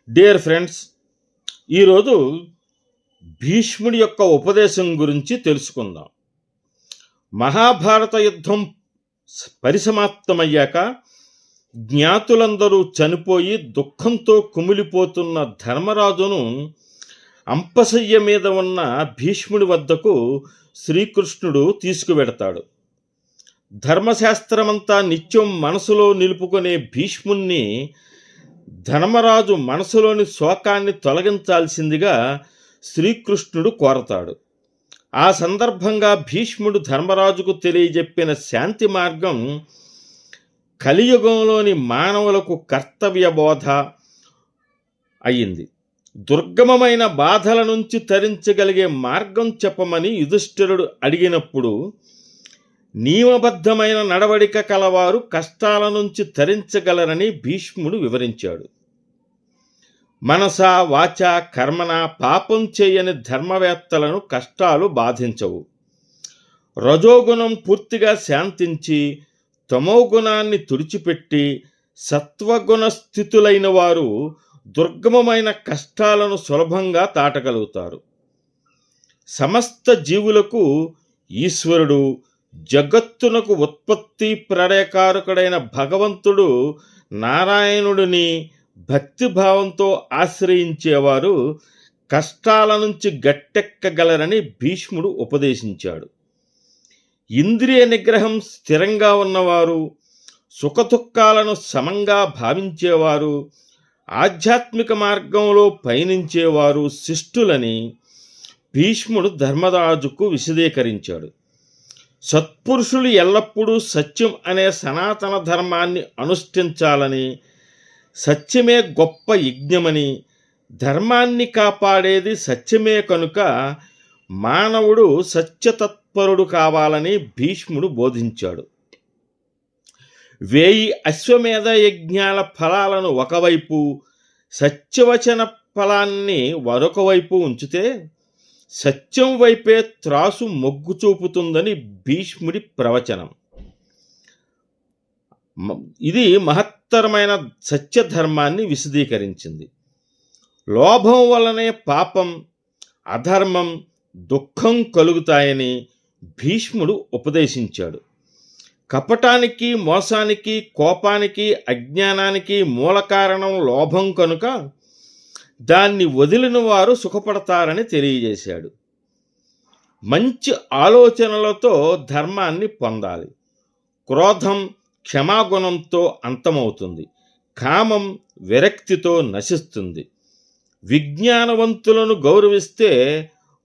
Dear friends, ఈరోజు భీష్ముడి యొక్క ఉపదేశం గురించి తెలుసుకుందాం. మహాభారత యుద్ధం పరిసమాప్తమయ్యాక జ్ఞాతులందరూ చనిపోయి దుఃఖంతో కుమిలిపోతున్న ధర్మరాజును అంపశయ్య మీద ఉన్న భీష్ముడి వద్దకు శ్రీకృష్ణుడు తీసుకువెడతాడు. ధర్మశాస్త్రమంతా నిత్యం మనసులో నిలుపుకునే భీష్ముణ్ణి ధర్మరాజు మనసులోని శోకాన్ని తొలగించాల్సిందిగా శ్రీకృష్ణుడు కోరతాడు. ఆ సందర్భంగా భీష్ముడు ధర్మరాజుకు తెలియజెప్పిన శాంతి మార్గం కలియుగంలోని మానవులకు కర్తవ్య బోధ అయింది. దుర్గమమైన బాధల నుంచి తరించగలిగే మార్గం చెప్పమని యుధిష్ఠిరుడు అడిగినప్పుడు నియమబద్ధమైన నడవడిక కలవారు కష్టాల నుంచి తరించగలరని భీష్ముడు వివరించాడు. మనస వాచ కర్మన పాపం చేయని ధర్మవేత్తలను కష్టాలు బాధించవు. రజోగుణం పూర్తిగా శాంతించి తమోగుణాన్ని తుడిచిపెట్టి సత్వగుణ స్థితులైన వారు దుర్గమమైన కష్టాలను సులభంగా దాటగలుగుతారు. సమస్త జీవులకు ఈశ్వరుడు, జగత్తునకు ఉత్పత్తి ప్రళయకారకుడైన భగవంతుడు నారాయణుడిని భక్తిభావంతో ఆశ్రయించేవారు కష్టాల నుంచి గట్టెక్కగలరని భీష్ముడు ఉపదేశించాడు. ఇంద్రియ నిగ్రహం స్థిరంగా ఉన్నవారు, సుఖదుఖాలను సమంగా భావించేవారు, ఆధ్యాత్మిక మార్గంలో పయనించేవారు శిష్టులని భీష్ముడు ధర్మరాజుకు విశదీకరించాడు. సత్పురుషులు ఎల్లప్పుడూ సత్యం అనే సనాతన ధర్మాన్ని అనుష్ఠించాలని, సత్యమే గొప్ప యజ్ఞమని, ధర్మాన్ని కాపాడేది సత్యమే కనుక మానవుడు సత్యతత్పరుడు కావాలని భీష్ముడు బోధించాడు. 1000 అశ్వమేధ యజ్ఞాల ఫలాలను ఒకవైపు, సత్యవచన ఫలాన్ని మరొక వైపు ఉంచితే సత్యం వైపే త్రాసు మొగ్గు చూపుతుందని భీష్ముడి ప్రవచనం. ఇది మహత్తరమైన సత్యధర్మాన్ని విశదీకరించింది. లోభం వలనే పాపం, అధర్మం, దుఃఖం కలుగుతాయని భీష్ముడు ఉపదేశించాడు. కపటానికి, మోసానికి, కోపానికి, అజ్ఞానానికి మూల కారణం లోభం కనుక దాన్ని వదిలిన వారు సుఖపడతారని తెలియజేశాడు. మంచి ఆలోచనలతో ధర్మాన్ని పొందాలి. క్రోధం క్షమాగుణంతో అంతమవుతుంది. కామం విరక్తితో నశిస్తుంది. విజ్ఞానవంతులను గౌరవిస్తే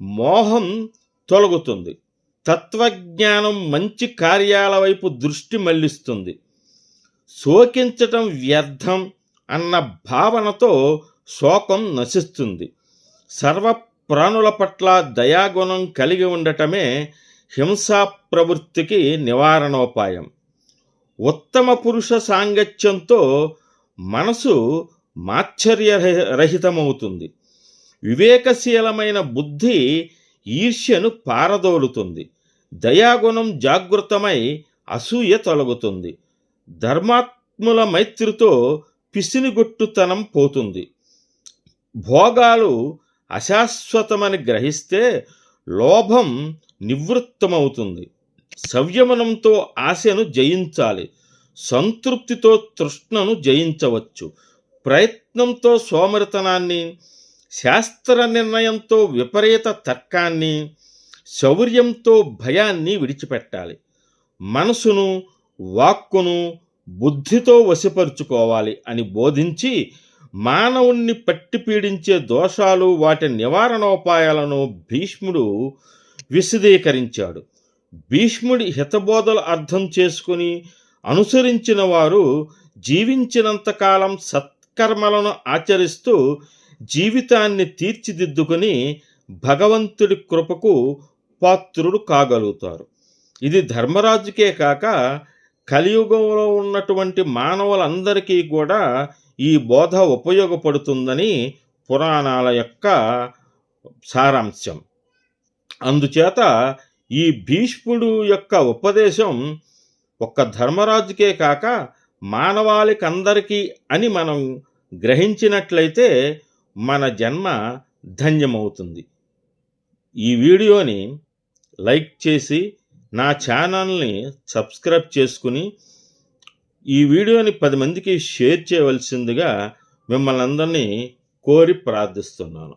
మోహం తొలగుతుంది. తత్వజ్ఞానం మంచి కార్యాల వైపు దృష్టి మళ్లిస్తుంది. శోకించటం వ్యర్థం అన్న భావనతో శోకం నశిస్తుంది. సర్వప్రాణుల పట్ల దయాగుణం కలిగి ఉండటమే హింసా ప్రవృత్తికి నివారణోపాయం. ఉత్తమ పురుష సాంగత్యంతో మనసు మాత్సర్యరహితమవుతుంది. వివేకశీలమైన బుద్ధి ఈర్ష్యను పారదోలుతుంది. దయాగుణం జాగృతమై అసూయ తొలగుతుంది. ధర్మాత్ముల మైత్రితో పిసినిగొట్టుతనం పోతుంది. భోగాలు అశాశ్వతమని గ్రహిస్తే లోభం నివృత్తమవుతుంది. సంయమనంతో ఆశను జయించాలి. సంతృప్తితో తృష్ణను జయించవచ్చు. ప్రయత్నంతో సోమరితనాన్ని, శాస్త్ర నిర్ణయంతో విపరీత తర్కాన్ని, శౌర్యంతో భయాన్ని విడిచిపెట్టాలి. మనసును, వాక్కును బుద్ధితో వశపరుచుకోవాలి అని బోధించి మానవుణ్ణి పట్టి పీడించే దోషాలు, వాటి నివారణోపాయాలను భీష్ముడు విశదీకరించాడు. భీష్ముడి హితబోధలు అర్థం చేసుకుని అనుసరించిన వారు జీవించినంతకాలం సత్కర్మలను ఆచరిస్తూ జీవితాన్ని తీర్చిదిద్దుకుని భగవంతుడి కృపకు పాత్రుడు కాగలుగుతారు. ఇది ధర్మరాజుకే కాక కలియుగంలో ఉన్నటువంటి మానవులందరికీ కూడా ఈ బోధ ఉపయోగపడుతుందని పురాణాల యొక్క సారాంశం. అందుచేత ఈ భీష్ముడు యొక్క ఉపదేశం ఒక్క ధర్మరాజుకే కాక మానవాళికందరికీ అని మనం గ్రహించినట్లయితే మన జన్మ ధన్యమవుతుంది. ఈ వీడియోని లైక్ చేసి నా ఛానల్ని సబ్స్క్రైబ్ చేసుకుని ఈ వీడియోని 10 మందికి షేర్ చేయవలసిందిగా మిమ్మల్ని అందరినీ కోరి ప్రార్థిస్తున్నాను.